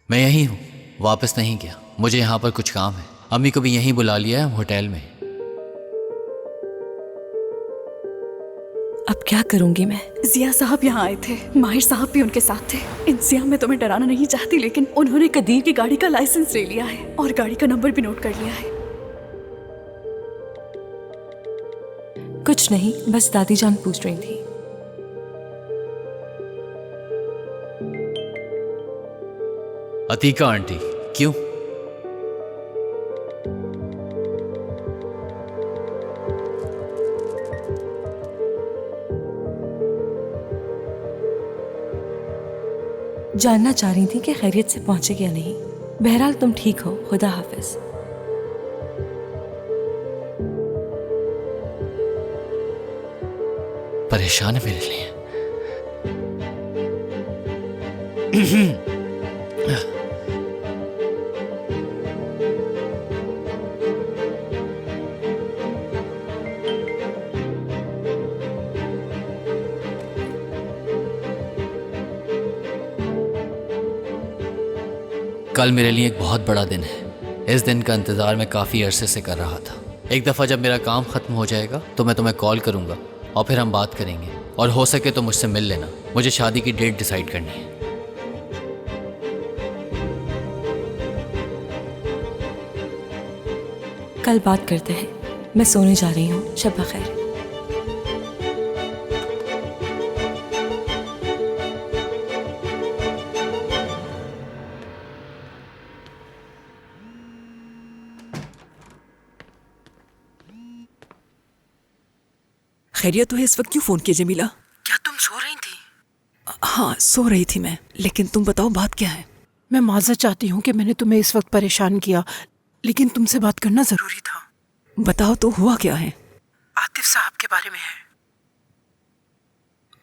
मैं यहीं हूँ, वापस नहीं गया। मुझे यहाँ पर कुछ काम है। अम्मी को भी यहीं बुला लिया है, होटल में। अब क्या करूंगी मैं? जिया साहब यहाँ आए थे, माहिर साहब भी उनके साथ थे। इंतजाम में तुम्हें डराना नहीं चाहती, लेकिन उन्होंने कदीर की गाड़ी का लाइसेंस ले लिया है और गाड़ी का नंबर भी नोट कर लिया है। कुछ नहीं, बस दादी जान पूछ रही थी। अतीका आंटी, क्यों? जानना चाह रही थी कि खैरियत से पहुंचे या नहीं। बहरहाल तुम ठीक हो, खुदा हाफिज। परेशान है मेरे लिए। कल मेरे लिए एक बहुत बड़ा दिन है। इस दिन का इंतज़ार मैं काफ़ी अरसे से कर रहा था। एक दफ़ा जब मेरा काम ख़त्म हो जाएगा तो मैं तुम्हें कॉल करूँगा और फिर हम बात करेंगे, और हो सके तो मुझसे मिल लेना। मुझे शादी की डेट डिसाइड करनी है। कल बात करते हैं। मैं सोने जा रही हूँ। शब खैर। खैरियत है? इस वक्त क्यों फोन किया जमीला? क्या तुम सो रही थी? हाँ, सो रही थी मैं, लेकिन तुम बताओ बात क्या है? मैं माजरत चाहती हूँ कि मैंने तुम्हें इस वक्त परेशान किया, लेकिन तुमसे बात करना जरूरी था। बताओ तो, हुआ क्या है? आतिफ साहब के बारे में है।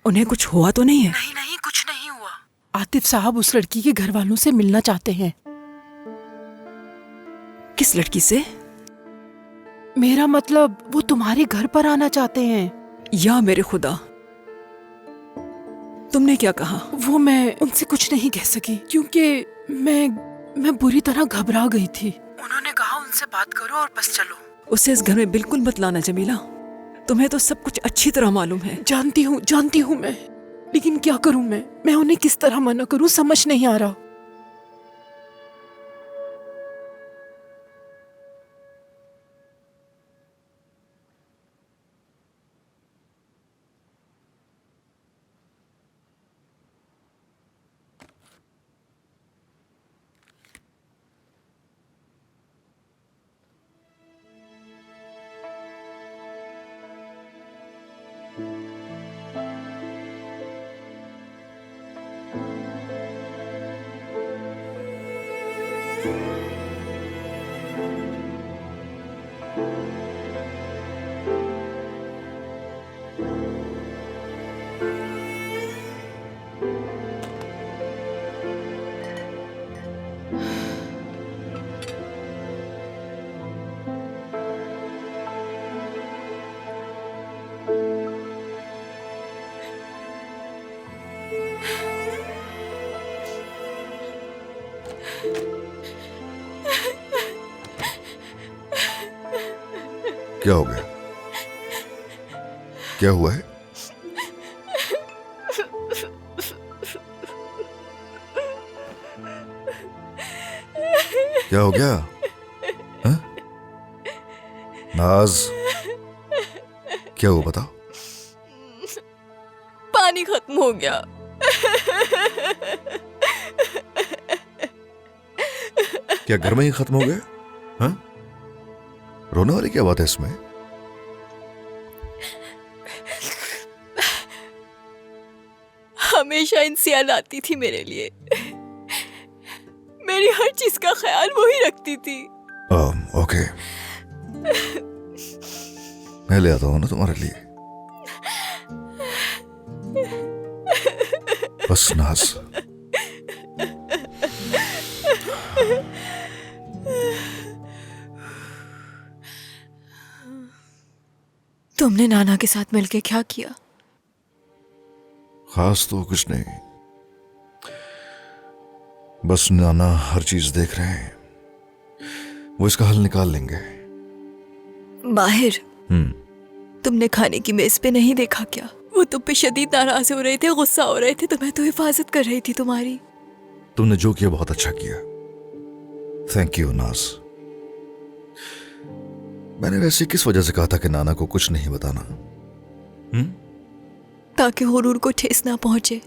उन्हें कुछ हुआ तो नहीं है? नहीं नहीं, कुछ नहीं हुआ। आतिफ साहब उस लड़की के घर वालों से मिलना चाहते हैं। किस लड़की से? मेरा मतलब, वो तुम्हारे घर पर आना चाहते हैं। या मेरे खुदा, तुमने क्या कहा? वो मैं उनसे कुछ नहीं कह सकी क्योंकि मैं बुरी तरह घबरा गई थी। उन्होंने कहा उनसे बात करो और बस चलो। उसे इस घर में बिल्कुल मत लाना जमीला। तुम्हें तो सब कुछ अच्छी तरह मालूम है। जानती हूँ मैं, लेकिन क्या करूं मैं उन्हें किस तरह मना करूं, समझ नहीं आ रहा। क्या हो गया? क्या हुआ है? क्या हो गया? हाँ? नाज, क्या हुआ बताओ? पानी खत्म हो गया। क्या घर में ही खत्म हो गया? हाँ? रोने वाली क्या बात है इसमें? हमेशा इंसियाल आती थी मेरे लिए। मेरी हर चीज का ख्याल वही रखती थी। ओके, मैं ले आता हूँ ना तुम्हारे लिए। बस नाज, तुमने नाना के साथ मिलके क्या किया? खास तो कुछ नहीं। बस नाना हर चीज देख रहे हैं, वो इसका हल निकाल लेंगे। माहिर, तुमने खाने की मेज पे नहीं देखा क्या? वो तुम पे शदीद नाराज हो रहे थे, गुस्सा हो रहे थे, तो मैं तो हिफाजत कर रही थी तुम्हारी। तुमने जो किया बहुत अच्छा किया, थैंक यू नाज। मैंने वैसे किस वजह से कहा था कि नाना को कुछ नहीं बताना? ताकि हुरूर को ठेस ना पहुंचे।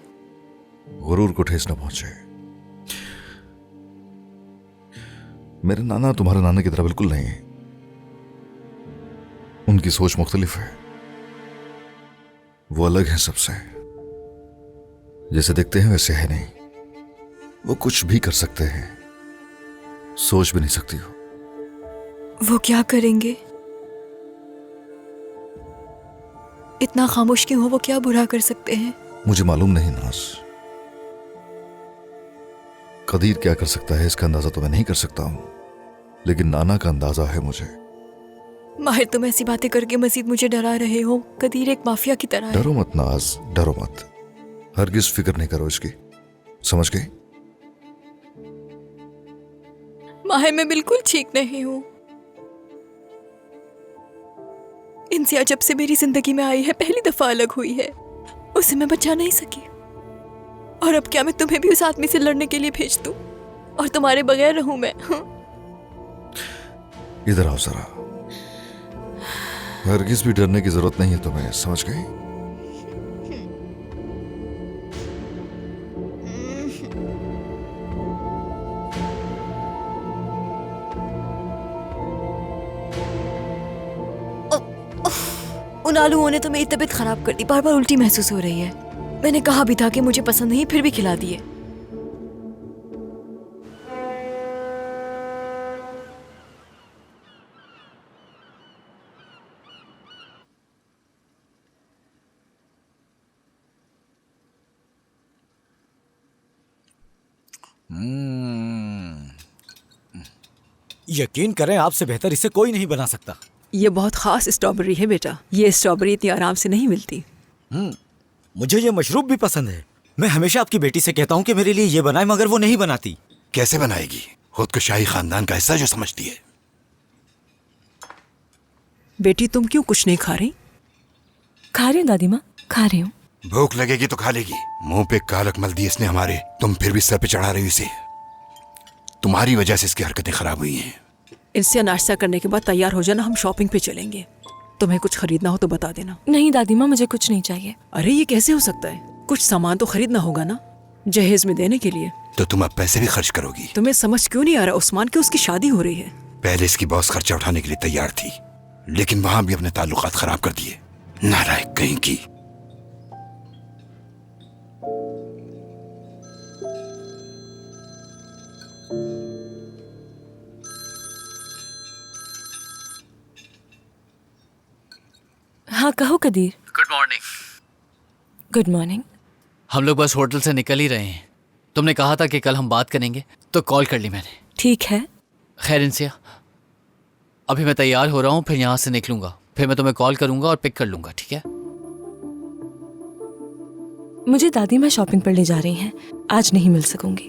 गुरूर को ठेस ना पहुंचे। मेरे नाना तुम्हारे नाना की तरह बिल्कुल नहीं है, उनकी सोच मुख्तलिफ है, वो अलग है सबसे। जैसे दिखते हैं वैसे है नहीं, वो कुछ भी कर सकते हैं, सोच भी नहीं सकती हो। वो क्या करेंगे? इतना खामोश क्यों हो? वो क्या बुरा कर सकते हैं? मुझे मालूम नहीं नाज, कदीर क्या कर सकता है इसका अंदाजा तो मैं नहीं कर सकता हूं, लेकिन नाना का अंदाजा है मुझे। माहिर, तुम ऐसी बातें करके मजीद मुझे डरा रहे हो। कदीर एक माफिया की तरह है। डरो मत नाज, डरो मत, हरगिज फिक्र नहीं करो इसकी, समझ गई? माहिर, मैं बिल्कुल ठीक नहीं हूं। इंसिया जब से मेरी जिंदगी में आई है, पहली दफा अलग हुई है, उसे मैं बचा नहीं सकी। और अब क्या मैं तुम्हें भी उस आदमी से लड़ने के लिए भेज दूं और तुम्हारे बगैर रहूं मैं? इधर आओ जरा, हरगिज भी डरने की जरूरत नहीं है तुम्हें, समझ गई? उन आलूओं ने तो मेरी तबीयत खराब कर दी, बार बार उल्टी महसूस हो रही है। मैंने कहा भी था कि मुझे पसंद नहीं, फिर भी खिला दिए। यकीन करें, आपसे बेहतर इसे कोई नहीं बना सकता। ये बहुत खास स्ट्रॉबेरी है बेटा, ये स्ट्रॉबेरी इतनी आराम से नहीं मिलती। मुझे ये मशरूब भी पसंद है। मैं हमेशा आपकी बेटी से कहता हूँ कि मेरे लिए ये बनाए, मगर वो नहीं बनाती। कैसे बनाएगी? खुद को शाही खानदान का हिस्सा जो समझती है। बेटी तुम क्यों कुछ नहीं खा रही? खा रही हूँ दादी माँ, खा रही हूँ। भूख लगेगी तो खा लेगी। मुंह पे कालक मल दी इसने हमारे, तुम फिर भी सर पे चढ़ा रही हो इसे। तुम्हारी वजह से इसकी हरकतें खराब हुई हैं। इनसे नाश्ता करने के बाद तैयार हो जाना, हम शॉपिंग पे चलेंगे। तुम्हें कुछ खरीदना हो तो बता देना। नहीं दादी माँ, मुझे कुछ नहीं चाहिए। अरे ये कैसे हो सकता है? कुछ सामान तो खरीदना होगा ना, जहेज में देने के लिए। तो तुम अब पैसे भी खर्च करोगी? तुम्हें समझ क्यों नहीं आ रहा उस्मान की उसकी शादी हो रही है? पहले इसकी बॉस खर्चा उठाने के लिए तैयार थी, लेकिन वहां भी अपने ताल्लुकात खराब कर दिए। नालायक कहीं की। हाँ कहो Qadir. Good morning. Good morning. हम लोग बस होटल से निकल ही रहे हैं। तुमने कहा था कि कल हम बात करेंगे, तो कॉल कर ली मैंने। ठीक है। खैर इंसिया, अभी मैं तैयार हो रहा हूँ, फिर यहाँ से निकलूंगा, फिर मैं तुम्हें कॉल करूंगा और पिक कर लूंगा, ठीक है? मुझे दादी माँ शॉपिंग पर ले जा रही हैं, आज नहीं मिल सकूंगी।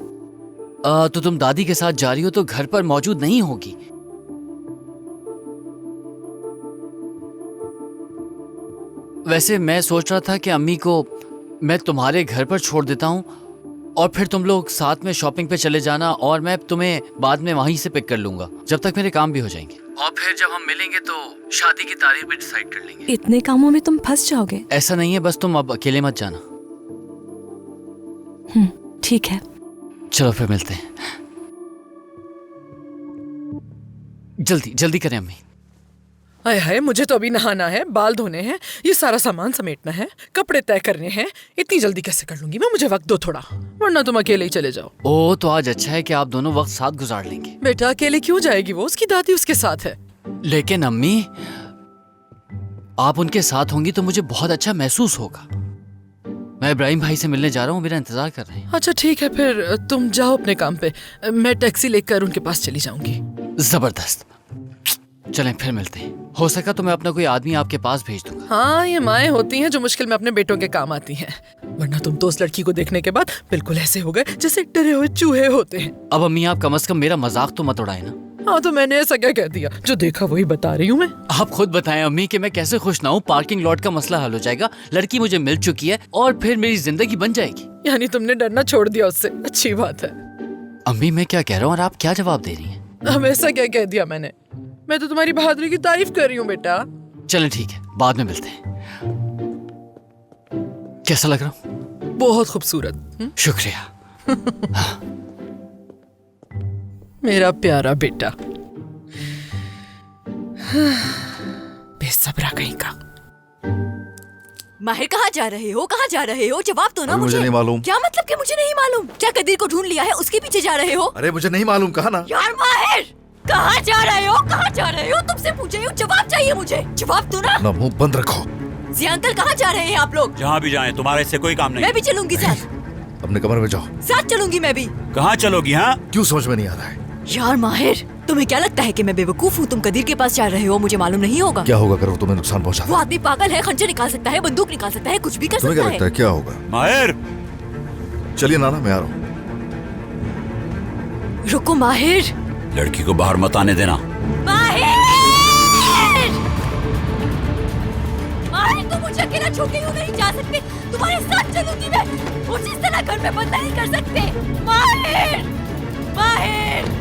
तो तुम दादी के साथ जा रही हो तो घर पर मौजूद नहीं होगी। वैसे मैं सोच रहा था कि अम्मी को मैं तुम्हारे घर पर छोड़ देता हूँ और फिर तुम लोग साथ में शॉपिंग पे चले जाना और मैं तुम्हें बाद में वहीं से पिक कर लूंगा, जब तक मेरे काम भी हो जाएंगे। और फिर जब हम मिलेंगे तो शादी की तारीख भी डिसाइड कर लेंगे। इतने कामों में तुम फंस जाओगे। ऐसा नहीं है, बस तुम अब अकेले मत जाना। ठीक है। चलो फिर मिलते हैं। जल्दी जल्दी करें अम्मी। हाय हाय, मुझे तो अभी नहाना है, बाल धोने हैं, ये सारा सामान समेटना है, कपड़े तय करने हैं। इतनी जल्दी कैसे कर लूंगी मैं? मुझे वक्त दो थोड़ा, वरना तुम अकेले ही चले जाओ। ओ, तो आज अच्छा है कि आप दोनों वक्त साथ गुजार लेंगे। बेटा अकेले क्यों जाएगी? वो उसकी दादी उसके साथ है। लेकिन अम्मी, आप उनके साथ होंगी तो मुझे बहुत अच्छा महसूस होगा। मैं इब्राहिम भाई से मिलने जा रहा हूँ, मेरा इंतजार कर रहे हैं। अच्छा ठीक है, फिर तुम जाओ अपने काम पे, मैं टैक्सी लेकर उनके पास चली जाऊंगी। जबरदस्त। चलें फिर मिलते हैं। हो सका तो मैं अपना कोई आदमी आपके पास भेज दूंगा। हाँ, ये माएँ होती हैं जो मुश्किल में अपने बेटों के काम आती हैं। वरना तुम तो उस लड़की को देखने के बाद बिल्कुल ऐसे हो गए जैसे डरे हुए चूहे होते हैं। अब अम्मी आप कम से कम मेरा मजाक तो मत उड़ाए ना। हाँ तो मैंने ऐसा क्या कह दिया? जो देखा वही बता रही हूँ मैं। आप खुद बताएं अम्मी कि मैं कैसे खुश ना हूँ। पार्किंग लॉट का मसला हल हो जाएगा, लड़की मुझे मिल चुकी है और फिर मेरी जिंदगी बन जाएगी। यानी तुमने डरना छोड़ दिया उससे, अच्छी बात है। अम्मी मैं क्या कह रहा हूँ और आप क्या जवाब दे रही हैं? अब ऐसा क्या कह दिया मैंने? मैं तो तुम्हारी बहादुरी की तारीफ कर रही हूँ बेटा। चलें ठीक है, बाद में मिलते हैं। कैसा लग रहा हूँ? बहुत खूबसूरत। शुक्रिया। मेरा प्यारा बेटा। बेसब्रा कहीं का। माहिर कहाँ जा रहे हो? कहाँ जा रहे हो? जवाब दो ना अभी मुझे नहीं मालूम। क्या मतलब कि मुझे नहीं मालूम? क्या कदीर को ढूंढ लिया है, उसके पीछे जा रहे हो? अरे मुझे नहीं मालूम, कहा ना। यार माहिर, कहाँ जा रहे हो? कहाँ जा रहे हो? तुमसे पूछ रही हूँ, जवाब चाहिए मुझे। जवाब दो ना। अपना मुंह बंद रखो। जिया अंकल कहाँ जा रहे हैं आप लोग? जहाँ भी जाएं, तुम्हारे इससे कोई काम नहीं। मैं भी चलूंगी साथ। अपने कमरे में जाओ। साथ चलूंगी मैं भी। कहाँ चलोगी? हाँ क्यों समझ में नहीं आ रहा है? यार माहिर, तुम्हें क्या लगता है कि मैं बेवकूफ हूँ? तुम कदीर के पास जा रहे हो, मुझे मालूम नहीं होगा? क्या होगा अगर वो तुम्हें नुकसान पहुंचा वो आदमी पागल है, खंजर निकाल सकता है, बंदूक निकाल सकता है, कुछ भी कर तुम्हें सकता क्या लगता है। है क्या होगा? माहिर, चलिए नाना, मैं आ रहा हूँ। रुको माहिर। लड़की को बाहर मत आने देना। माहिर! माहिर, तुम मुझे अकेला छोड़ के यूं नहीं जा सकते। तुम्हारे साथ चलूंगी मैं। मुझे इस तरह घर में बंद नहीं कर सकते। माहिर! माहिर!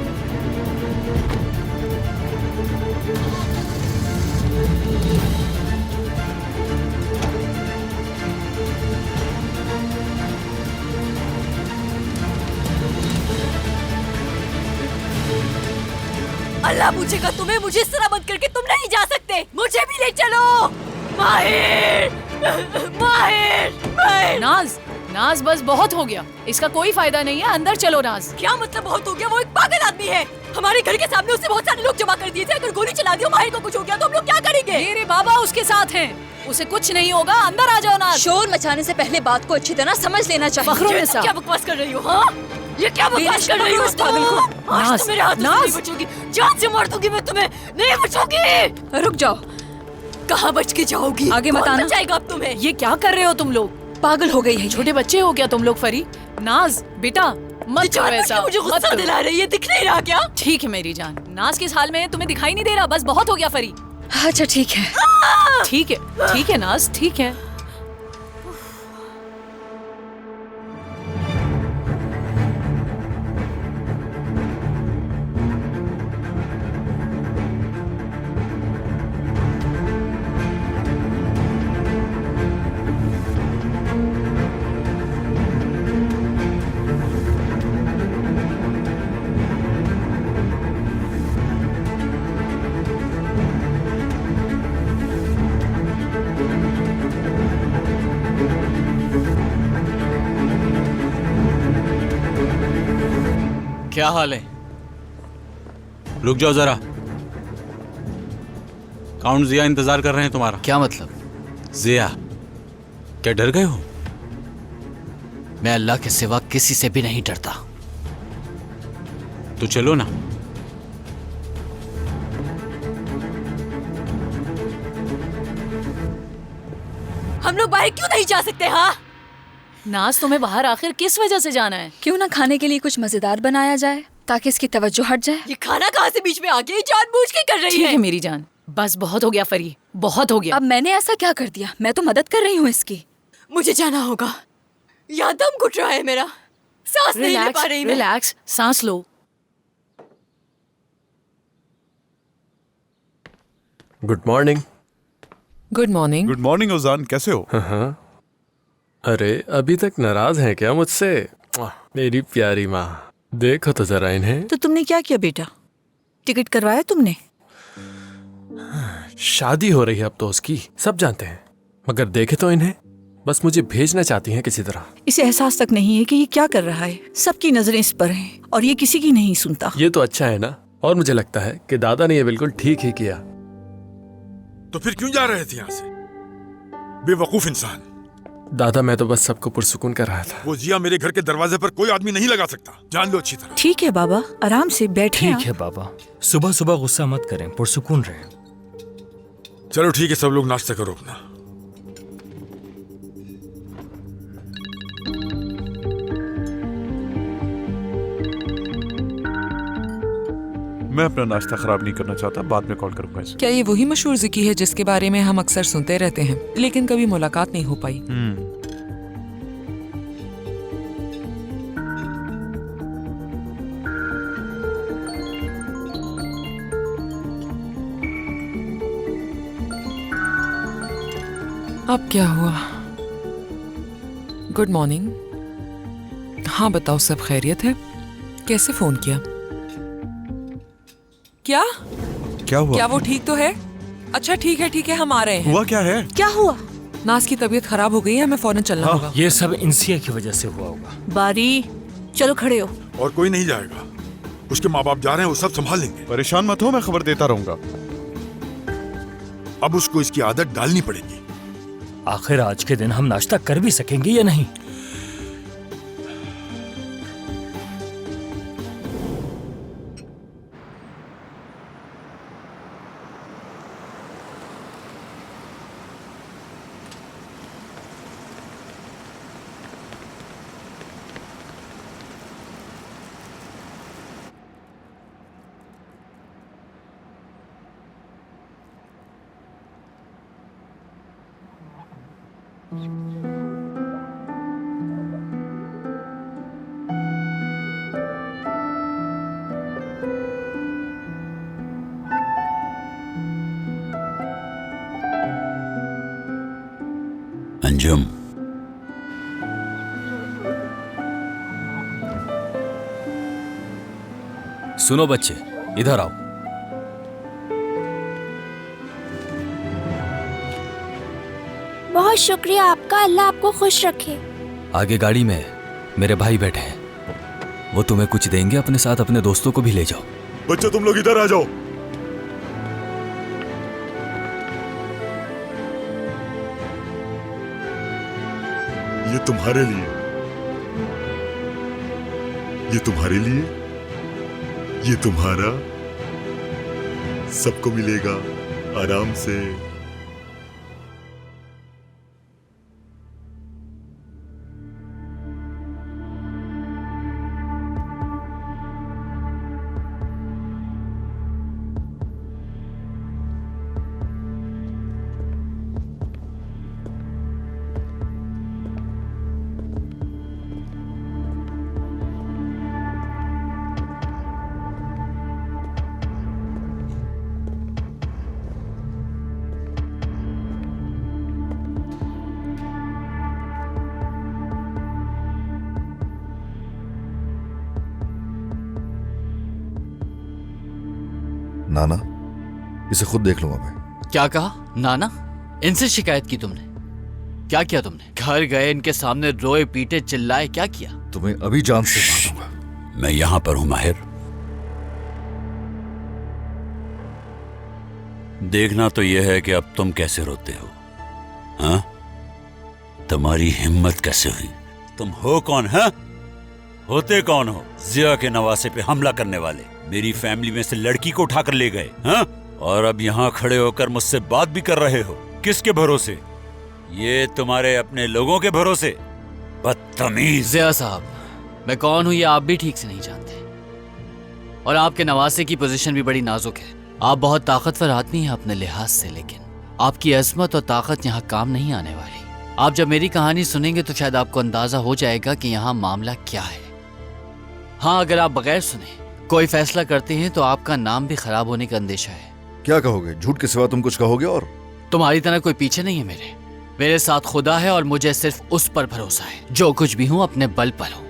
अल्लाह पूछेगा तुम्हें, मुझे इस तरह बंद करके तुम नहीं जा सकते। मुझे भी ले चलो। माहिर! माहिर! माहिर! नाज, नाज बस बहुत हो गया, इसका कोई फायदा नहीं है, अंदर चलो नाज। क्या मतलब बहुत हो गया? वो एक पागल आदमी है। हमारे घर के सामने उससे बहुत सारे लोग जमा कर दिए थे। अगर गोली चला दी और माहिर को कुछ हो गया तो हम लोग क्या करेंगे? मेरे बाबा उसके साथ हैं, उसे कुछ नहीं होगा। अंदर आ जाओ नाज। शोर मचाने से पहले बात को अच्छी तरह समझ लेना चाहिए। फखरुन्निसा। क्या बकवास कर रही हो? हाँ, ये क्या बकवास कर रही हो? पागल को। आज नाज, तो मेरे हाथ से नाज। नहीं बचोगी, जान से मार दूंगी मैं तुम्हें। नहीं बचोगी। रुक जाओ, कहाँ बच के जाओगी? आगे मत कौन आना। बचाएगा अब तुम्हें? ये क्या कर रहे हो तुम लोग? पागल हो गई है। छोटे बच्चे हो क्या तुम लोग? फरी, नाज बेटा मत करो ऐसा। मुझे मत गुस्सा करो। दिला रही है, दिख नहीं रहा क्या? ठीक है मेरी जान, नाज किस हाल में है तुम्हें दिखाई नहीं दे रहा? बस बहुत हो गया फरी। अच्छा ठीक है। ठीक है, ठीक है नाज, ठीक है। क्या हाल है? रुक जाओ जरा। काउंट जिया इंतजार कर रहे हैं तुम्हारा। क्या मतलब? जिया, क्या डर गए हो? मैं अल्लाह के सिवा किसी से भी नहीं डरता। तो चलो ना। हम लोग बाहर क्यों नहीं जा सकते? हाँ, नाज तुम्हें बाहर आखिर किस वजह से जाना है? क्यों ना खाने के लिए कुछ मजेदार बनाया जाए ताकि इसकी तवज्जो हट जाए। ये खाना कहाँ से बीच में आ गया? जानबूझ के कर रही ठीक है। है मेरी जान, बस बहुत हो गया फरी, बहुत हो गया। अब मैंने ऐसा क्या कर दिया? मैं तो मदद कर रही हूँ इसकी। मुझे जाना होगा। यहाँ दम घुट रहा है मेरा, सांस नहीं ले पा रही मैं। रिलैक्स, सांस लो। Good morning. Good morning. Good morning Ujaan, कैसे हो? हाँ। अरे अभी तक नाराज हैं क्या मुझसे? मेरी प्यारी माँ, देखो तो जरा इन्हें। तो तुमने क्या किया बेटा? टिकट करवाया तुमने? शादी हो रही है अब तो उसकी, सब जानते हैं, मगर देखे तो इन्हें। बस मुझे भेजना चाहती हैं किसी तरह। इसे एहसास तक नहीं है कि ये क्या कर रहा है। सबकी नजरें इस पर हैं और ये किसी की नहीं सुनता। ये तो अच्छा है ना। और मुझे लगता है कि दादा ने ये बिल्कुल ठीक ही किया। तो फिर क्यों जा रहे थे यहाँ से? बेवकूफ इंसान। दादा मैं तो बस सबको पुरसुकून कर रहा था। वो जिया मेरे घर के दरवाजे पर कोई आदमी नहीं लगा सकता, जान लो अच्छी तरह। ठीक है बाबा, आराम से बैठे। ठीक है बाबा, सुबह सुबह गुस्सा मत करें, पुरसुकून रहें। चलो ठीक है, सब लोग नाश्ता करो अपना। मैं अपना नाश्ता खराब नहीं करना चाहता, बाद में कॉल करूंगा इसे। क्या ये वही मशहूर ज़िकी है जिसके बारे में हम अक्सर सुनते रहते हैं लेकिन कभी मुलाकात नहीं हो पाई? अब क्या हुआ? Good morning. हाँ बताओ, सब खैरियत है? कैसे फोन किया? क्या हुआ? क्या वो ठीक तो है? अच्छा ठीक है हम आ रहे हैं। हुआ क्या है? क्या हुआ? नाज की तबीयत खराब हो गई है, हमें फौरन चलना होगा। ये सब इंसिया की वजह से हुआ होगा। बारी चलो खड़े हो। और कोई नहीं जाएगा, उसके माँ बाप जा रहे हैं, वो सब संभाल लेंगे। परेशान मत हो, मैं खबर देता रहूंगा। अब उसको इसकी आदत डालनी पड़ेगी। आखिर आज के दिन हम नाश्ता कर भी सकेंगे या नहीं? अंजुम, सुनो बच्चे, इधर आओ। बहुत शुक्रिया आपका, अल्लाह आपको खुश रखे। आगे गाड़ी में मेरे भाई बैठे हैं, वो तुम्हें कुछ देंगे, अपने साथ अपने दोस्तों को भी ले जाओ। बच्चों तुम लोग इधर आ जाओ। ये तुम्हारे लिए, ये तुम्हारे लिए, ये तुम्हारा, सबको मिलेगा आराम से। नाना, इसे खुद देख लूंगा मैं। क्या कहा? नाना? इनसे शिकायत की तुमने? क्या किया तुमने? घर गए, इनके सामने रोए पीटे चिल्लाए, क्या किया? तुम्हें अभी जान से मारूंगा। मैं यहां पर हूं माहिर। देखना तो यह है कि अब तुम कैसे रोते हो। हाँ, तुम्हारी हिम्मत कैसे हुई? तुम हो कौन? हाँ, होते कौन हो? जिया के नवासे पे हमला करने वाले, मेरी फैमिली में से लड़की को उठाकर ले गए। हाँ, और अब यहाँ खड़े होकर मुझसे बात भी कर रहे हो। किसके भरोसे? ये तुम्हारे अपने लोगों के भरोसे। बदतमीज। जिया साहब, मैं कौन हूँ ये आप भी ठीक से नहीं जानते, और आपके नवासे की पोजीशन भी बड़ी नाजुक है। आप बहुत ताकतवर आदमी हैं अपने लिहाज से, लेकिन आपकी अजमत और ताकत यहाँ काम नहीं आने वाली। आप जब मेरी कहानी सुनेंगे तो शायद आपको अंदाजा हो जाएगा कि यहाँ मामला क्या है। हाँ, अगर आप बगैर सुने कोई फैसला करते हैं तो आपका नाम भी खराब होने का अंदेशा है। क्या कहोगे? झूठ के सिवा तुम कुछ कहोगे? और तुम्हारी तरह कोई पीछे नहीं है मेरे साथ खुदा है, और मुझे सिर्फ उस पर भरोसा है। जो कुछ भी हूं अपने बल पर हूं।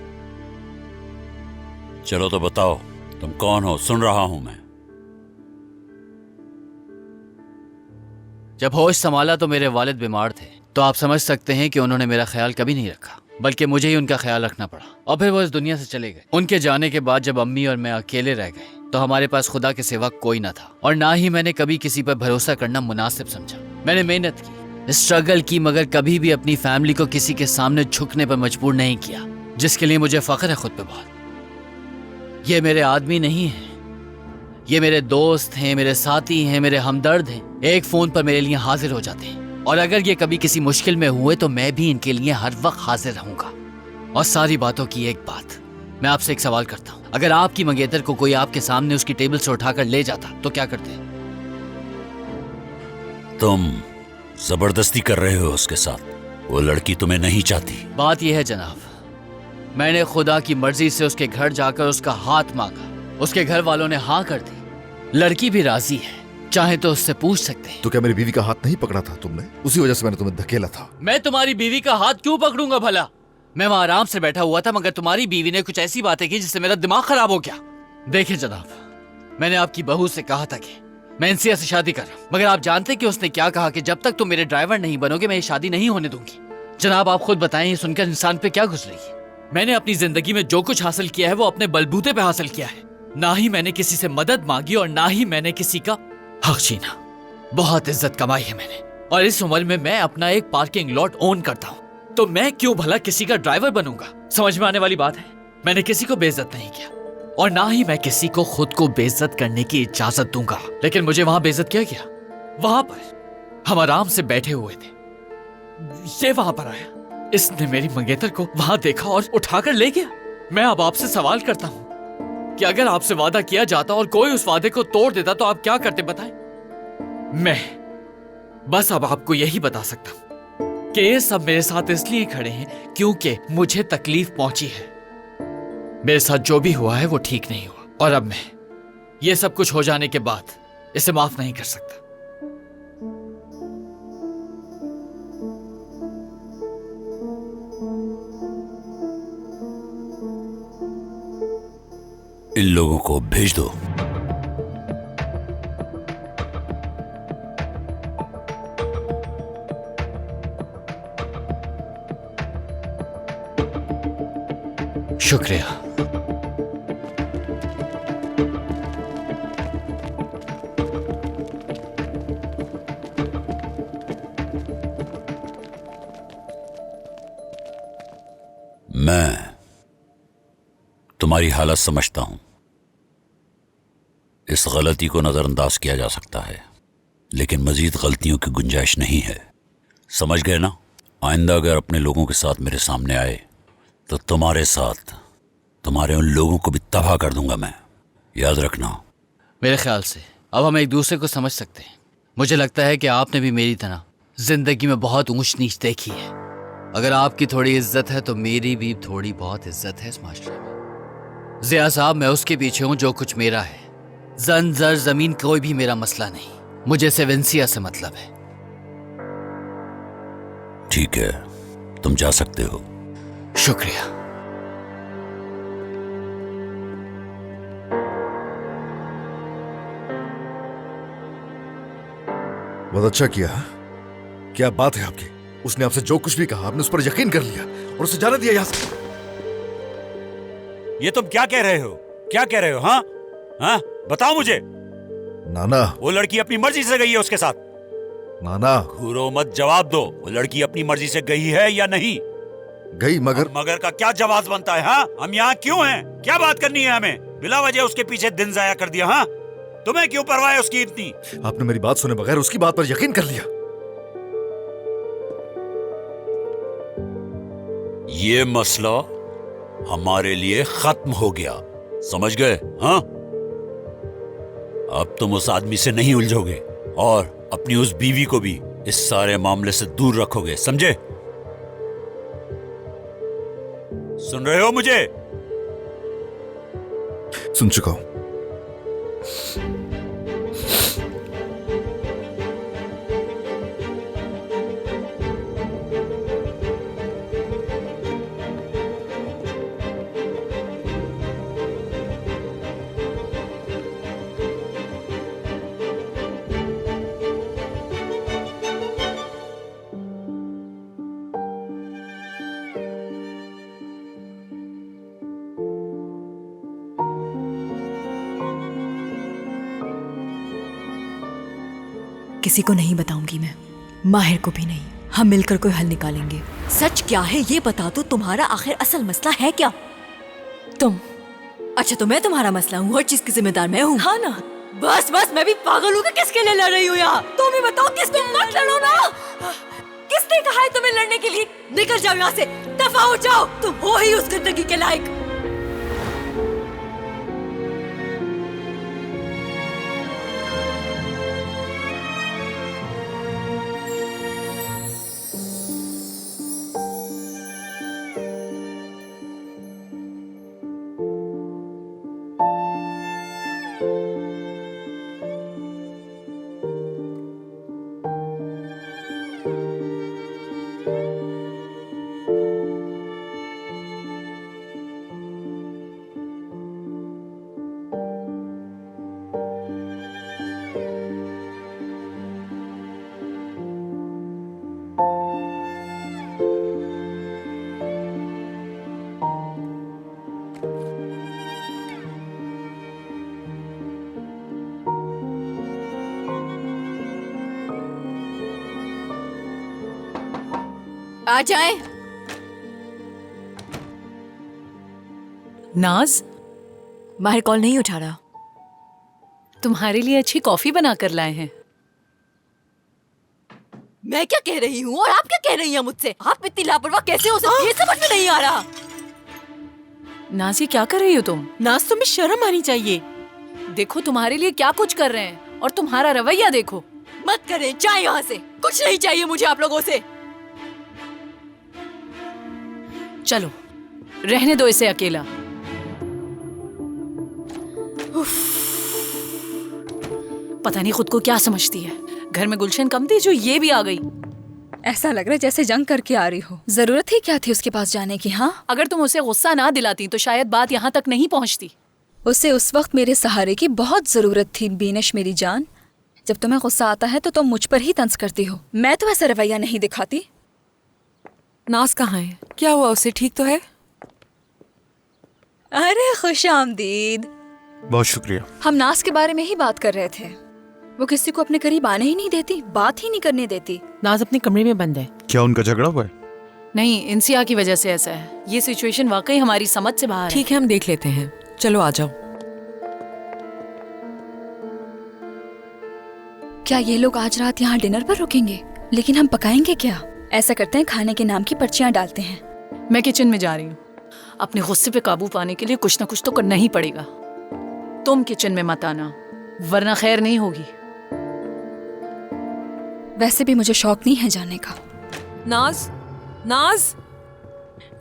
चलो तो बताओ, तुम कौन हो? सुन रहा हूं मैं। जब होश संभाला तो मेरे वालिद बीमार थे, तो आप समझ सकते हैं कि उन्होंने मेरा ख्याल कभी नहीं रखा, बल्कि मुझे ही उनका ख्याल रखना पड़ा। और फिर वो इस दुनिया से चले गए। उनके जाने के बाद जब अम्मी और मैं अकेले रह गए तो हमारे पास खुदा के सिवा कोई ना था, और ना ही मैंने कभी किसी पर भरोसा करना मुनासिब समझा। मैंने मेहनत की, स्ट्रगल की, मगर कभी भी अपनी फैमिली को किसी के सामने झुकने पर मजबूर नहीं किया, जिसके लिए मुझे फख्र है खुद पे बहुत। ये मेरे आदमी नहीं है, ये मेरे दोस्त हैं, मेरे साथी हैं, मेरे हमदर्द हैं। एक फोन पर मेरे लिए हाजिर हो जाते हैं, और अगर ये कभी किसी मुश्किल में हुए तो मैं भी इनके लिए हर वक्त हाजिर रहूंगा। और सारी बातों की एक बात, मैं आपसे एक सवाल करता हूँ, अगर आपकी मंगेतर को कोई आपके सामने उसकी टेबल से उठाकर ले जाता तो क्या करते? तुम जबरदस्ती कर रहे हो उसके साथ। वो लड़की तुम्हें नहीं चाहती। बात यह है जनाब, मैंने खुदा की मर्जी से उसके घर जाकर उसका हाथ मांगा। उसके घर वालों ने हाँ कर दी। लड़की भी राजी है, चाहे तो उससे पूछ सकते हैं। तो क्या मेरी बीवी का हाथ नहीं पकड़ा था तुमने? उसी वजह से मैंने तुम्हें धकेला था। मैं तुम्हारी बीवी का हाथ क्यों पकड़ूंगा भला? मैं वहां आराम से बैठा हुआ था, मगर तुम्हारी बीवी ने कुछ ऐसी बातें की जिससे मेरा दिमाग खराब हो गया। देखिए जनाब, मैंने आपकी बहू से कहा था कि मैं इंसिया से शादी कर रहा हूं, मगर आप जानते कि उसने क्या कहा कि जब तक तुम मेरे ड्राइवर नहीं बनोगे मैं ये शादी नहीं होने दूंगी। जनाब आप खुद बताएं, ये सुनकर इंसान पे क्या गुजरेगी? मैंने अपनी जिंदगी में जो कुछ हासिल किया है वो अपने बलबूते पे हासिल किया है। ना ही मैंने किसी से मदद मांगी और ना ही मैंने किसी का हक छीना। बहुत इज्जत कमाई है मैंने, और इस उम्र में मैं अपना एक पार्किंग लॉट ओन करता हूँ, तो मैं क्यों भला किसी का ड्राइवर बनूंगा? समझ में आने वाली बात है। मैंने किसी को बेइज्जत नहीं किया और ना ही मैं किसी को खुद को बेइज्जत करने की इजाजत दूंगा। लेकिन मुझे वहां बेइज्जत किया गया। वहां पर हम आराम से बैठे हुए थे, ये वहां पर आया, इसने मेरी मंगेतर को वहां देखा और उठाकर ले गया। मैं अब आपसे सवाल करता हूं कि अगर आपसे वादा किया जाता और कोई उस वादे को तोड़ देता तो आप क्या करते बताएं? मैं बस अब आपको यही बता सकता हूं कि ये सब मेरे साथ इसलिए खड़े हैं क्योंकि मुझे तकलीफ पहुंची है। मेरे साथ जो भी हुआ है वो ठीक नहीं हुआ, और अब मैं ये सब कुछ हो जाने के बाद इसे माफ नहीं कर सकता। इन लोगों को भेज दो। शुक्रिया। मैं तुम्हारी हालत समझता हूं। इस गलती को नजरअंदाज किया जा सकता है, लेकिन मजीद गलतियों की गुंजाइश नहीं है। समझ गए ना? आइंदा अगर अपने लोगों के साथ मेरे सामने आए तो तुम्हारे साथ तुम्हारे उन लोगों को भी तबाह कर दूंगा मैं। याद रखना। मेरे ख्याल से अब हम एक दूसरे को समझ सकते हैं। मुझे लगता है कि आपने भी मेरी तरह जिंदगी में बहुत ऊंच नीच देखी है। अगर आपकी थोड़ी इज्जत है तो मेरी भी थोड़ी बहुत इज्जत है इस माशरे में। जिया साहब, मैं उसके पीछे हूं जो कुछ मेरा है। जन जर जमीन कोई भी मेरा मसला नहीं, मुझे सिर्फ इंसिया से मतलब है। ठीक है, तुम जा सकते हो। शुक्रिया। बहुत अच्छा किया। क्या बात है आपकी? उसने आपसे जो कुछ भी कहा आपने उस पर यकीन कर लिया और उसे जाने दिया यहां से। ये तुम क्या कह रहे हो? क्या कह रहे हो? हाँ हाँ, बताओ मुझे। नाना, वो लड़की अपनी मर्जी से गई है उसके साथ? नाना, घूरो मत, जवाब दो। वो लड़की अपनी मर्जी से गई है या नहीं गई? मगर का क्या जवाब बनता है? हाँ, हम यहाँ क्यों हैं? क्या बात करनी है हमें? बिला वजह उसके पीछे दिन जाया कर दिया। हाँ, तुम्हें क्यों परवाह है उसकी इतनी? आपने मेरी बात सुने बगैर उसकी बात पर यकीन कर लिया। ये मसला हमारे लिए खत्म हो गया, समझ गए? हाँ, अब तुम उस आदमी से नहीं उलझोगे और अपनी उस बीवी को भी इस सारे मामले से दूर रखोगे, समझे? सुन रहे हो मुझे? सुन चुका हूं। किसी को नहीं बताऊंगी मैं, माहिर को भी नहीं। हम मिलकर कोई हल निकालेंगे। सच क्या है ये बता दो, तुम्हारा आखिर असल मसला है क्या? तुम? अच्छा, तो मैं तुम्हारा मसला हूँ? हर चीज की जिम्मेदार मैं हूँ? हाँ ना। बस बस, मैं भी पागल हूँ। किसके लिए लड़ रही हूँ यहाँ? तुम ही बताओ, किसको? मत लड़ो ना। किसने कहा है तुम्हें लड़ने के लिए? निकल जाओ यहाँ से, दफा हो जाओ। तुम हो ही उस गंदगी के लायक। आ जाए। नाज, माहिर कॉल नहीं उठा रहा। तुम्हारे लिए अच्छी कॉफी बना कर लाए हैं। मैं क्या कह रही हूँ और आप क्या कह रही हैं मुझसे? आप इतनी लापरवाह कैसे हो सकती है, समझ में नहीं आ रहा। नाज, ये क्या कर रही हो तुम? नाज, तुम्हें शर्म आनी चाहिए। देखो तुम्हारे लिए क्या कुछ कर रहे हैं और तुम्हारा रवैया देखो। मत करें, जाए यहाँ से। कुछ नहीं चाहिए मुझे आप लोगों से। चलो रहने दो इसे अकेला। पता नहीं खुद को क्या समझती है। घर में गुलशन कम थी जो ये भी आ गई। ऐसा लग रहा है जैसे जंग करके आ रही हो। जरूरत ही क्या थी उसके पास जाने की? हाँ, अगर तुम उसे गुस्सा ना दिलाती तो शायद बात यहाँ तक नहीं पहुँचती। उसे उस वक्त मेरे सहारे की बहुत जरूरत थी बीनश मेरी जान। जब तुम्हें गुस्सा आता है तो तुम मुझ पर ही तंज करती हो। मैं तो ऐसा रवैया नहीं दिखाती। नाज कहाँ है? क्या हुआ उसे? ठीक तो है? अरे खुशामदीद। बहुत शुक्रिया। हम नाज के बारे में ही बात कर रहे थे। वो किसी को अपने करीब आने ही नहीं देती, बात ही नहीं करने देती। नाज अपने कमरे में बंद है। क्या उनका झगड़ा हुआ है? नहीं, इंसिया की वजह से ऐसा है। ये सिचुएशन वाकई हमारी समझ से बाहर है। ठीक है, हम देख लेते हैं। चलो आ जाओ। क्या ये लोग आज रात यहाँ डिनर पर रुकेंगे? लेकिन हम पकाएंगे क्या? ऐसा करते हैं, खाने के नाम की पर्चियाँ डालते हैं। मैं किचन में जा रही हूँ। अपने गुस्से पे काबू पाने के लिए कुछ ना कुछ तो करना ही पड़ेगा। तुम किचन में मत आना वरना खैर नहीं होगी। वैसे भी मुझे शौक नहीं है जाने का। नाज, नाज,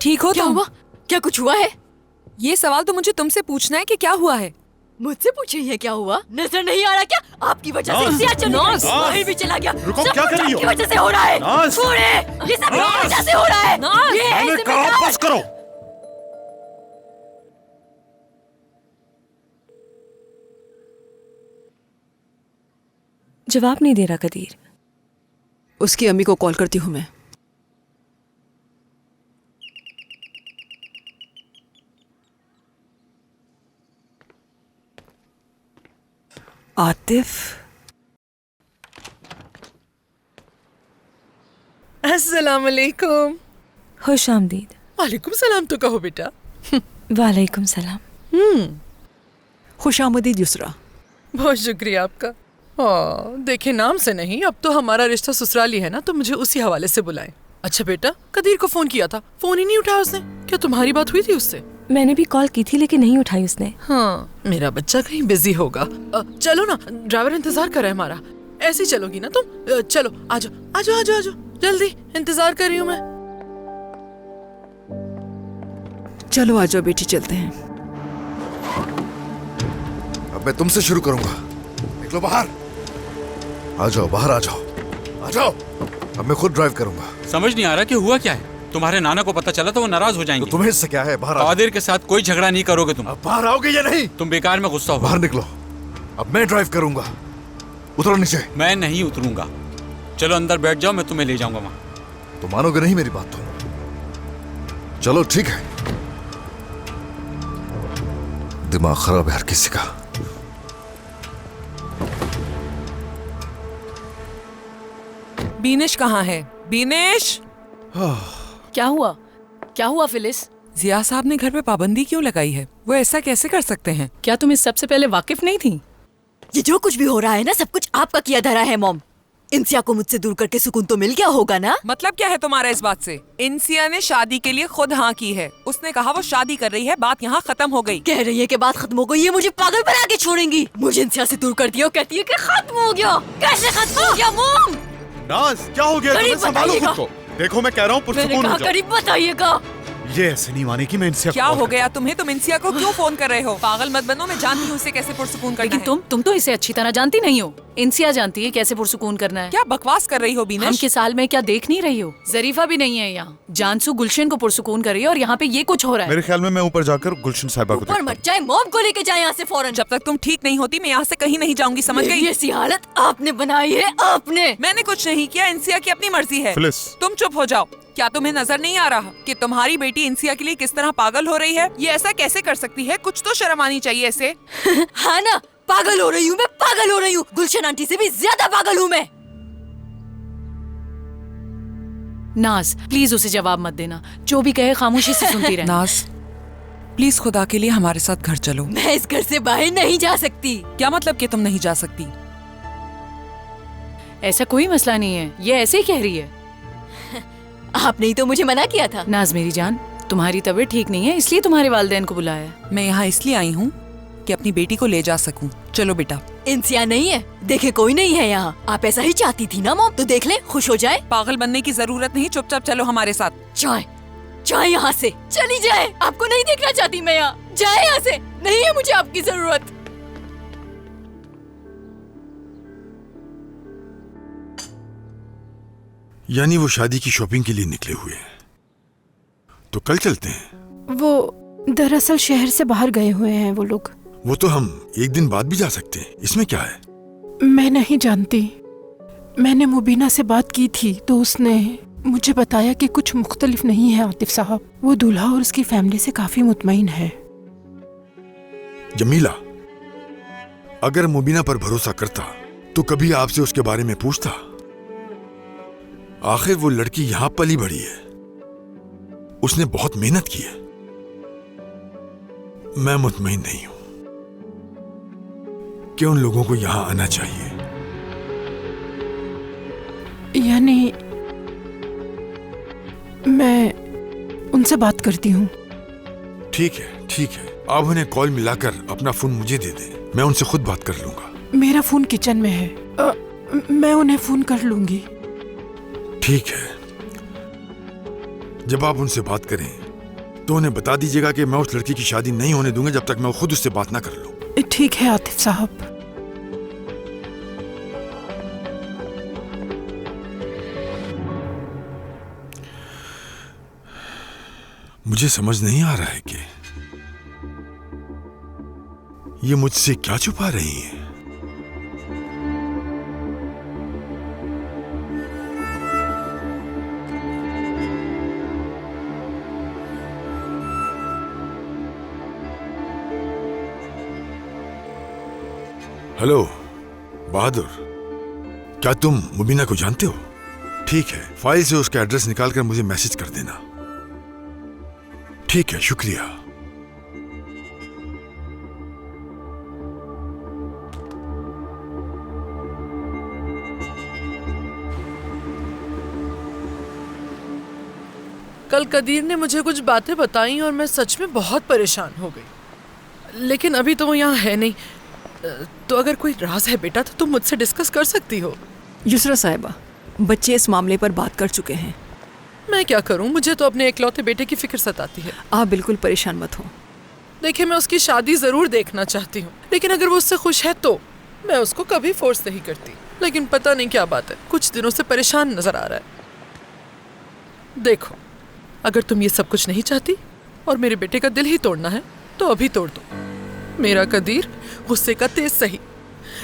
ठीक हो? क्या हुआ? क्या कुछ हुआ है? ये सवाल तो मुझे तुमसे पूछना है कि क्या हुआ है। मुझसे पूछे है क्या हुआ? नजर नहीं आ रहा क्या? आपकी वजह से इंसिया चली गई, माहिर भी चला गया। रुको, सब क्या कुछ कर रही हो? आपकी वजह से हो रहा है। छोड़े, ये सब मेरी वजह से हो रहा है। ये है मैंने कहा जिम्मेदार। बस करो। जवाब नहीं दे रहा कदीर। उसकी अम्मी को कॉल करती हूँ मैं। आतिफ, अस्सलाम वालेकुम। खुश आमदीद। वालेकुम सलाम तो कहो बेटा। वालेकुम सलाम। खुशामदीद युसरा। बहुत शुक्रिया आपका। देखे नाम से नहीं, अब तो हमारा रिश्ता ससुराली है ना, तो मुझे उसी हवाले से बुलाएं। अच्छा बेटा, कदीर को फोन किया था, फोन ही नहीं उठाया उसने। क्या तुम्हारी बात हुई थी उससे? मैंने भी कॉल की थी लेकिन नहीं उठाई उसने। हाँ, मेरा बच्चा कहीं बिजी होगा। चलो ना, ड्राइवर इंतजार कर रहा है हमारा। ऐसे ही चलोगी ना तुम? चलो आजो आजो आजो आजो, जल्दी, इंतजार कर रही हूँ मैं। चलो आ जाओ बेटी, चलते हैं। अब मैं तुमसे शुरू करूंगा। निकलो बाहर। आ जाओ, बाहर आ जाओ, आ जाओ। अब मैं खुद ड्राइव करूंगा। समझ नहीं आ रहा कि हुआ क्या है। तुम्हारे नाना को पता चला तो वो नाराज हो जाएंगे। तो तुम्हें इससे क्या है? बाहर आओ। कादिर के साथ कोई झगड़ा नहीं करोगे तुम। अब बाहर आओगे या नहीं? तुम बेकार में गुस्सा हो। बाहर निकलो। अब मैं ड्राइव करूंगा। उतरो नीचे। मैं नहीं उतरूंगा। चलो अंदर बैठ जाओ, मैं तुम्हें ले जाऊंगा वहां। तो मानोगे नहीं मेरी बात तो। चलो ठीक है। दिमाग खराब है हर किसी का। बीनेश कहाँ है? बीनेश! क्या हुआ? क्या हुआ फिलिस? जिया साहब ने घर पे पाबंदी क्यों लगाई है? वो ऐसा कैसे कर सकते हैं? क्या तुम इस सबसे पहले वाकिफ नहीं थी? ये जो कुछ भी हो रहा है ना, सब कुछ आपका किया धरा है मॉम। इंसिया को मुझसे दूर करके सुकून तो मिल गया होगा ना? मतलब क्या है तुम्हारा इस बात से? इंसिया ने शादी के लिए खुद हाँ की है। उसने कहा वो शादी कर रही है, बात यहाँ खत्म हो गई। कह रही है कि बात खत्म हो गई, ये मुझे पागल बना के छोड़ेंगी। मुझे इंसिया से दूर कर दिया और कहती है कि खत्म हो गया। कैसे खत्म हो गया मॉम? नाज, क्या हो गया? तुम्हें संभालो खुद को। देखो मैं कह रहा हूँ पुरसुकून हो जाओ। करीब बताइएगा। ये ऐसे नहीं मानेगी। मैं इंसिया क्या हो गया तुम्हें? तुम इंसिया को क्यों फोन कर रहे हो? पागल मत बनो, मैं जानती हूँ उसे कैसे पुरसुकून करना है। लेकिन तुम तो इसे अच्छी तरह जानती नहीं हो। इंसिया जानती है कैसे पुरसुकून करना है। क्या बकवास कर रही हो बीनेश? हम के साल में क्या देख नहीं रही हो? जरीफा भी नहीं है यहाँ। जानसू गुलशन को पुरसुकून कर रही है और यहाँ पे ये कुछ हो रहा है। मेरे ख्याल में मैं ऊपर जाकर गुलशन साहिबा को ऊपर मत जाए, मॉम को लेके जाए यहाँ से फौरन। जब तक तुम ठीक नहीं होती मैं यहाँ से कहीं नहीं जाऊंगी, समझ गई? ऐसी हालत आपने बनाई है, आपने। मैंने कुछ नहीं किया, इंसिया की अपनी मर्जी है। फिलिस, तुम चुप हो जाओ। क्या तुम्हें नजर नहीं आ रहा कि तुम्हारी बेटी इंसिया के लिए किस तरह पागल हो रही है? ये ऐसा कैसे कर सकती है? कुछ तो शर्म आनी चाहिए इसे। हाँ ना, पागल हो रही हूँ मैं, पागल हो रही हूँ। गुलशन आंटी से भी ज्यादा पागल हूँ मैं। नाज प्लीज उसे जवाब मत देना, जो भी कहे खामोशी से सुनती रहना। नाज प्लीज खुदा के लिए हमारे साथ घर चलो। मैं इस घर से बाहर नहीं जा सकती। क्या मतलब कि तुम नहीं जा सकती? ऐसा कोई मसला नहीं है, ये ऐसे ही कह रही है। आपने ही तो मुझे मना किया था। नाज मेरी जान, तुम्हारी तबीयत ठीक नहीं है इसलिए तुम्हारे वालिदैन को बुलाया। मैं यहाँ इसलिए आई हूँ कि अपनी बेटी को ले जा सकूं। चलो बेटा। इंसिया नहीं है, देखे कोई नहीं है यहाँ। आप ऐसा ही चाहती थी ना मॉम, तो देख ले खुश हो जाए। पागल बनने की जरूरत नहीं, चुपचाप चलो हमारे साथ। जाए जाए यहाँ से, चली जाए। आपको नहीं देखना चाहती मैं यहाँ, जाए यहाँ से, नहीं है मुझे आपकी जरूरत। यानी वो शादी की शॉपिंग के लिए निकले हुए हैं, तो कल चलते हैं। वो दरअसल शहर से बाहर गए हुए हैं वो लोग। वो तो हम एक दिन बाद भी जा सकते हैं, इसमें क्या है? मैं नहीं जानती, मैंने मुबीना से बात की थी तो उसने मुझे बताया कि कुछ मुख्तलिफ नहीं है आतिफ साहब। वो दूल्हा और उसकी फैमिली से काफी मुतमईन है। जमीला, अगर मुबीना पर भरोसा करता तो कभी आपसे उसके बारे में पूछता? आखिर वो लड़की यहां पली बड़ी है, उसने बहुत मेहनत की है। मैं मुतमईन नहीं हूं कि उन लोगों को यहां आना चाहिए। यानी मैं उनसे बात करती हूँ। ठीक है, ठीक है। आप उन्हें कॉल मिलाकर अपना फोन मुझे दे दें, मैं उनसे खुद बात कर लूंगा। मेरा फोन किचन में है, मैं उन्हें फोन कर लूंगी। ठीक है। जब आप उनसे बात करें तो उन्हें बता दीजिएगा कि मैं उस लड़की की शादी नहीं होने दूंगा जब तक मैं खुद उससे बात ना कर लूं। ठीक है आतिफ साहब। मुझे समझ नहीं आ रहा है कि ये मुझसे क्या छुपा रही है। हेलो बहादुर, क्या तुम मुबीना को जानते हो? ठीक है, फाइल से उसका एड्रेस निकालकर मुझे मैसेज कर देना। ठीक है, शुक्रिया। कल कदीर ने मुझे कुछ बातें बताई और मैं सच में बहुत परेशान हो गई, लेकिन अभी तो वो यहाँ है नहीं। तो अगर कोई राज है बेटा तो तुम मुझसे डिस्कस कर सकती हो। युसरा साहिबा, बच्चे इस मामले पर बात कर चुके हैं। मैं क्या करूं, मुझे तो अपने इकलौते बेटे की फिक्र सताती है। आप बिल्कुल परेशान मत हो। देखिए, मैं उसकी शादी जरूर देखना चाहती हूँ, लेकिन अगर वो उससे खुश है तो मैं उसको कभी फोर्स नहीं करती। लेकिन पता नहीं क्या बात है, कुछ दिनों से परेशान नजर आ रहा है। देखो, अगर तुम ये सब कुछ नहीं चाहती और मेरे बेटे का दिल ही तोड़ना है तो अभी तोड़ दो। मेरा कदीर गुस्से का तेज सही,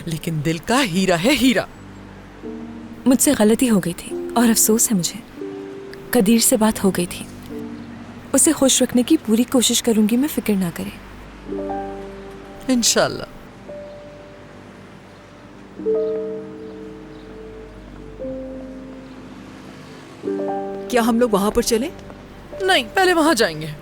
लेकिन दिल का हीरा है हीरा। मुझसे गलती हो गई थी और अफसोस है मुझे। कदीर से बात हो गई थी, उसे खुश रखने की पूरी कोशिश करूंगी मैं, फिक्र ना करें। इंशाल्लाह। क्या हम लोग वहां पर चलें? नहीं, पहले वहां जाएंगे।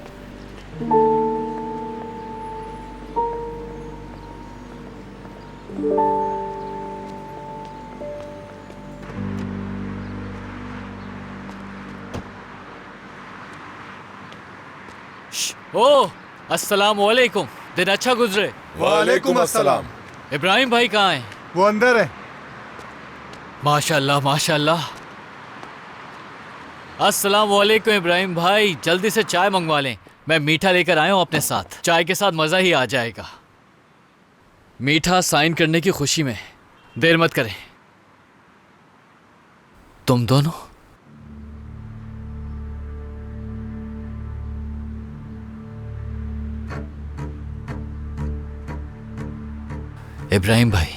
ओ, अस्सलाम वालेकुम। दिन अच्छा गुजरे। वालेकुम अस्सलाम। इब्राहिम भाई कहाँ हैं? वो अंदर है। माशाल्लाह माशाल्लाह। अस्सलाम वालेकुम इब्राहिम भाई, जल्दी से चाय मंगवा लें। मैं मीठा लेकर आया हूँ अपने साथ, चाय के साथ मज़ा ही आ जाएगा। मीठा साइन करने की खुशी में। देर मत करें। तुम दोनों इब्राहिम भाई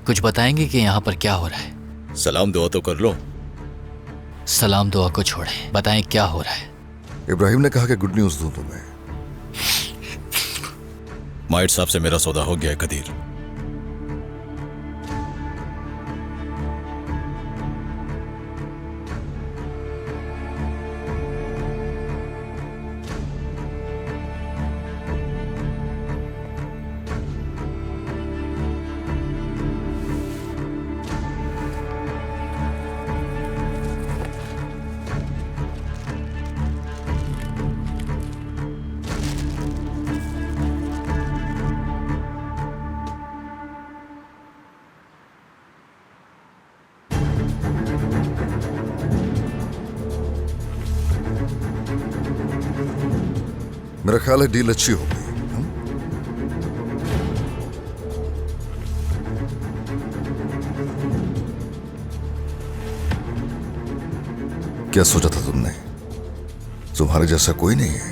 कुछ बताएंगे कि यहाँ पर क्या हो रहा है? सलाम दुआ तो कर लो। सलाम दुआ को छोड़ें, बताएं क्या हो रहा है। इब्राहिम ने कहा कि गुड न्यूज दूं तुम्हें। माइट साहब से मेरा सौदा हो गया है कदीर। मेरा ख्याल है डील अच्छी होगी। क्या सोचा था तुमने? तुम्हारे जैसा कोई नहीं है।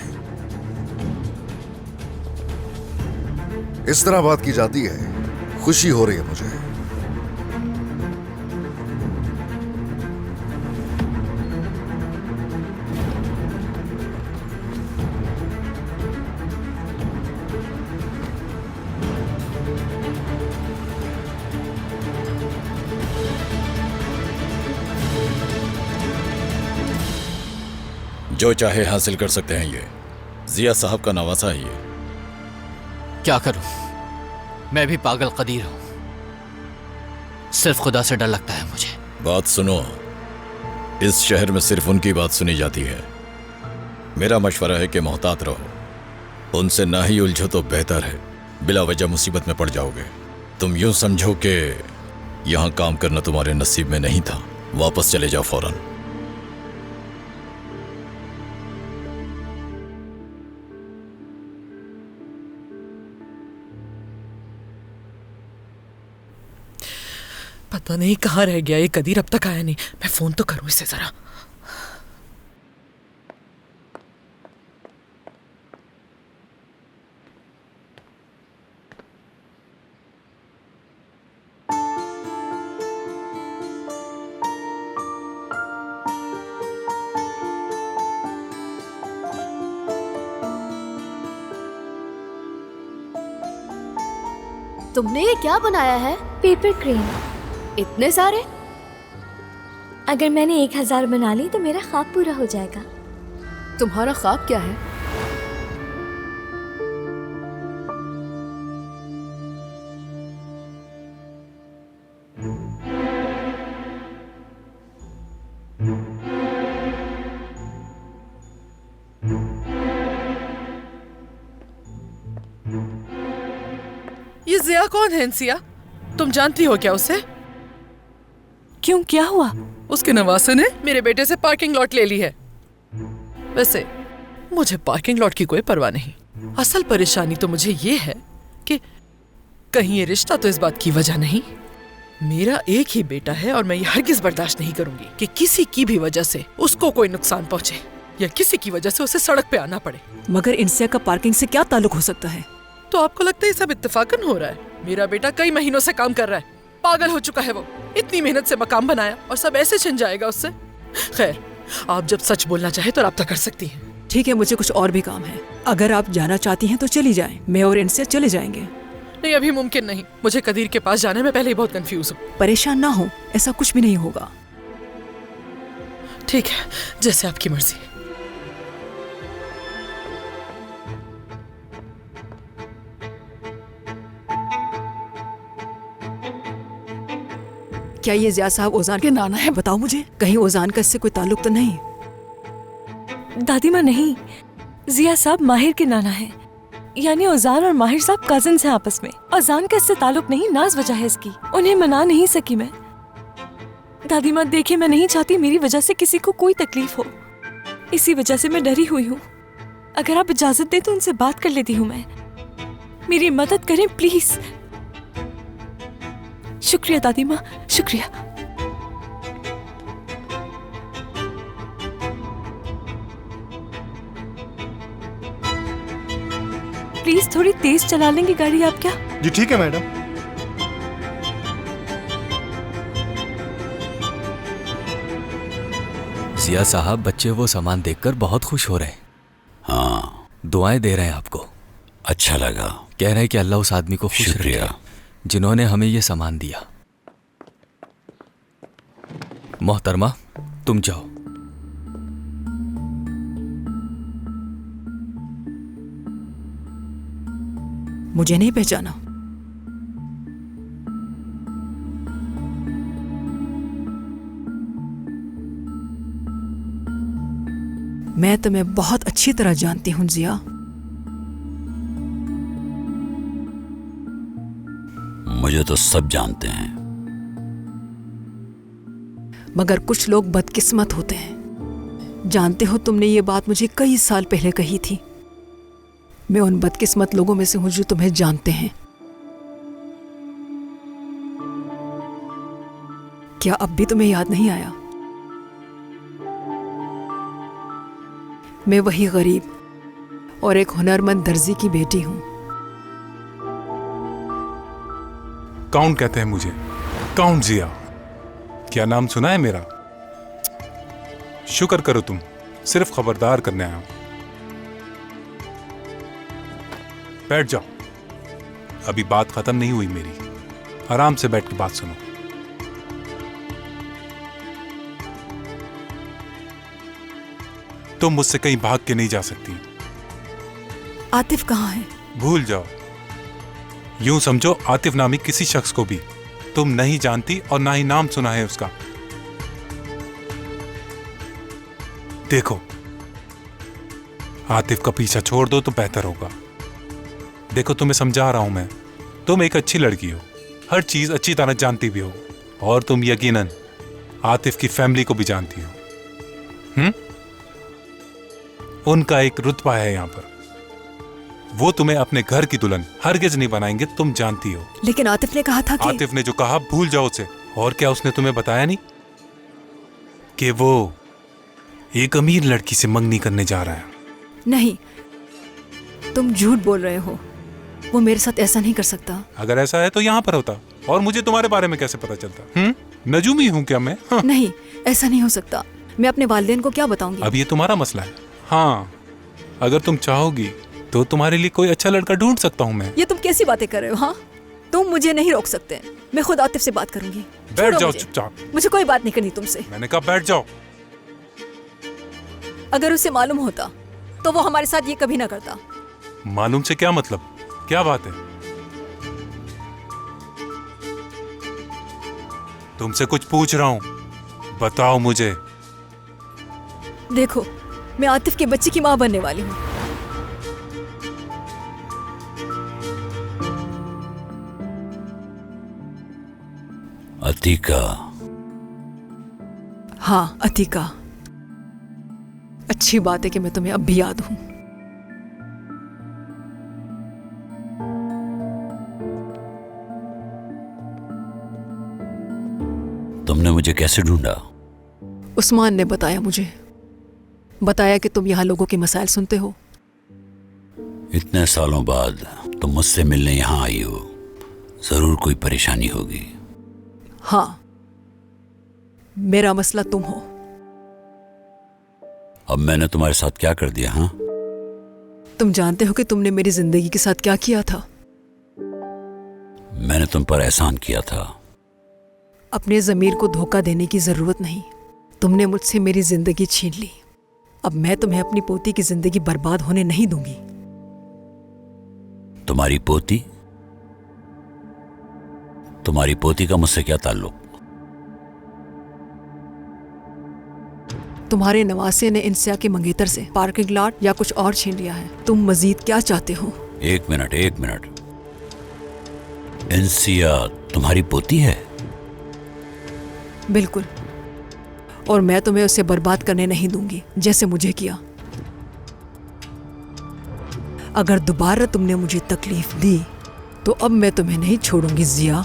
इस तरह बात की जाती है, खुशी हो रही है मुझे। जो चाहे हासिल कर सकते हैं ये। जिया साहब का नवासा है ये। क्या करूं? मैं भी पागल कदीर हूं। सिर्फ खुदा से डर लगता है मुझे। बात सुनो, इस शहर में सिर्फ उनकी बात सुनी जाती है। मेरा मशवरा है कि मोहतात रहो। उनसे ना ही उलझो तो बेहतर है, बिला वजह मुसीबत में पड़ जाओगे। तुम यूं समझो कि यहां काम करना तुम्हारे नसीब में नहीं था। वापस चले जाओ फौरन। पता नहीं कहाँ रह गया ये कदीर, अब तक आया नहीं। मैं फोन तो करूं इसे जरा। तुमने ये क्या बनाया है? Paper crane. इतने सारे? अगर मैंने 1000 बना ली तो मेरा ख्वाब पूरा हो जाएगा। तुम्हारा ख्वाब क्या है? ये जिया कौन है इंसिया? तुम जानती हो क्या उसे? क्यों, क्या हुआ? उसके नवासे ने मेरे बेटे से पार्किंग लॉट ले ली है। वैसे मुझे पार्किंग लॉट की कोई परवाह नहीं। असल परेशानी तो मुझे ये है कि कहीं ये रिश्ता तो इस बात की वजह नहीं। मेरा एक ही बेटा है और मैं ये हरगिज बर्दाश्त नहीं करूंगी कि किसी की भी वजह से उसको कोई नुकसान पहुंचे या किसी की वजह से उसे सड़क पे आना पड़े। मगर इंसिया का पार्किंग से क्या ताल्लुक हो सकता है? तो आपको लगता है ये सब इत्तेफाकन हो रहा है? मेरा बेटा कई महीनों से काम कर रहा है। पागल हो चुका है वो। इतनी मेहनत से मकाम बनाया और सब ऐसे छिन जाएगा उससे। खैर, आप जब सच बोलना चाहे तो राब्ता कर सकती हैं। ठीक है, मुझे कुछ और भी काम है। अगर आप जाना चाहती हैं तो चली जाएं। मैं और इनसे चले जाएंगे। नहीं, अभी मुमकिन नहीं। मुझे कदीर के पास जाने में पहले ही बहुत कंफ्यूज हूँ। परेशान ना हो, ऐसा कुछ भी नहीं होगा। ठीक है, जैसे आपकी मर्जी। क्या ये जिया साहब ओजान के नाना है? बताओ मुझे, कहीं ओजान का इससे कोई ताल्लुक तो नहीं? दादी माँ नहीं, जिया साहब माहिर के नाना है। यानी ओजान और माहिर साहब कजिन्स हैं आपस में। ओजान का इससे ताल्लुक नहीं, नाज वजह है इसकी। उन्हें मना नहीं सकी मैं। दादी माँ देखिए, मैं नहीं चाहती मेरी वजह से किसी को कोई तकलीफ हो। इसी वजह से मैं डरी हुई हूँ। अगर आप इजाजत दें तो उनसे बात कर लेती हूँ मैं। मेरी मदद करें प्लीज। शुक्रिया दादी माँ, शुक्रिया। प्लीज थोड़ी तेज चला लेंगे गाड़ी आप क्या? जी ठीक है मैडम। जिया साहब, बच्चे वो सामान देखकर बहुत खुश हो रहे हैं। हाँ, दुआएं दे रहे हैं आपको। अच्छा लगा। कह रहे हैं कि अल्लाह उस आदमी को खुश रखे जिन्होंने हमें ये सामान दिया। मोहतरमा, तुम जाओ। मुझे नहीं पहचाना? मैं तुम्हें बहुत अच्छी तरह जानती हूं जिया। मुझे तो सब जानते हैं। मगर कुछ लोग बदकिस्मत होते हैं। जानते हो, तुमने ये बात मुझे कई साल पहले कही थी। मैं उन बदकिस्मत लोगों में से हूं जो तुम्हें जानते हैं। क्या अब भी तुम्हें याद नहीं आया? मैं वही गरीब और एक हुनरमंद दर्जी की बेटी हूं। काउंट कहते हैं मुझे, काउंट जिया। क्या नाम सुना है मेरा? शुक्र करो तुम, सिर्फ खबरदार करने आया हूं। बैठ जाओ, अभी बात खत्म नहीं हुई मेरी। आराम से बैठ के बात सुनो। तुम मुझसे कहीं भाग के नहीं जा सकती। आतिफ कहाँ है? भूल जाओ। यूं समझो, आतिफ नामी किसी शख्स को भी तुम नहीं जानती और ना ही नाम सुना है उसका। देखो, आतिफ का पीछा छोड़ दो तो बेहतर होगा। देखो, तुम्हें समझा रहा हूं मैं। तुम एक अच्छी लड़की हो, हर चीज अच्छी तरह जानती भी हो, और तुम यकीनन आतिफ की फैमिली को भी जानती हो। उनका एक रुतबा है यहां पर। वो तुम्हें अपने घर की दुल्हन हरगिज नहीं बनाएंगे, तुम जानती हो। लेकिन आतिफ ने कहा था कि... आतिफ ने जो कहा भूल जाओ उसे। और क्या उसने तुम्हें बताया नहीं कि वो एक अमीर लड़की से मंगनी करने जा रहा है? नहीं, तुम झूठ बोल रहे हो। वो मेरे साथ ऐसा नहीं कर सकता। अगर ऐसा है तो यहाँ पर होता, और मुझे तुम्हारे बारे में कैसे पता चलता? नजूमी हूँ क्या मैं? हाँ। नहीं, ऐसा नहीं हो सकता। मैं अपने वालिदैन को क्या बताऊंगी? अब ये तुम्हारा मसला है। हाँ, अगर तुम चाहोगी तो तुम्हारे लिए कोई अच्छा लड़का ढूंढ सकता हूँ मैं। ये तुम कैसी बातें कर रहे हो? हाँ, तुम मुझे नहीं रोक सकते। मैं खुद आतिफ से बात करूंगी। बैठ जाओ चुपचाप। मुझे कोई बात नहीं करनी तुमसे। मैंने कहा बैठ जाओ। अगर उसे मालूम होता तो वो हमारे साथ ये कभी ना करता। मालूम से क्या मतलब? क्या बात है? तुमसे कुछ पूछ रहा हूं, बताओ मुझे। देखो, मैं आतिफ के बच्चे की मां बनने वाली हूं। अतीका। हाँ, अतीका। अच्छी बात है कि मैं तुम्हें अब भी याद हूं। तुमने मुझे कैसे ढूंढा? उस्मान ने बताया मुझे। बताया कि तुम यहाँ लोगों के मसाइल सुनते हो। इतने सालों बाद तुम मुझसे मिलने यहाँ आई हो, जरूर कोई परेशानी होगी। हाँ, मेरा मसला तुम हो। अब मैंने तुम्हारे साथ क्या कर दिया? हाँ, तुम जानते हो कि तुमने मेरी जिंदगी के साथ क्या किया था? मैंने तुम पर एहसान किया था। अपने ज़मीर को धोखा देने की जरूरत नहीं। तुमने मुझसे मेरी जिंदगी छीन ली। अब मैं तुम्हें अपनी पोती की जिंदगी बर्बाद होने नहीं दूंगी। तुम्हारी पोती? तुम्हारी पोती का मुझसे क्या ताल्लुक? तुम्हारे नवासे ने इंसिया के मंगेतर से पार्किंग लॉट या कुछ और छीन लिया है। तुम मजीद क्या चाहते हो? एक मिनट। इंसिया तुम्हारी पोती है? बिल्कुल, और मैं तुम्हें उसे बर्बाद करने नहीं दूंगी जैसे मुझे किया। अगर दोबारा तुमने मुझे तकलीफ दी तो अब मैं तुम्हें नहीं छोड़ूंगी जिया।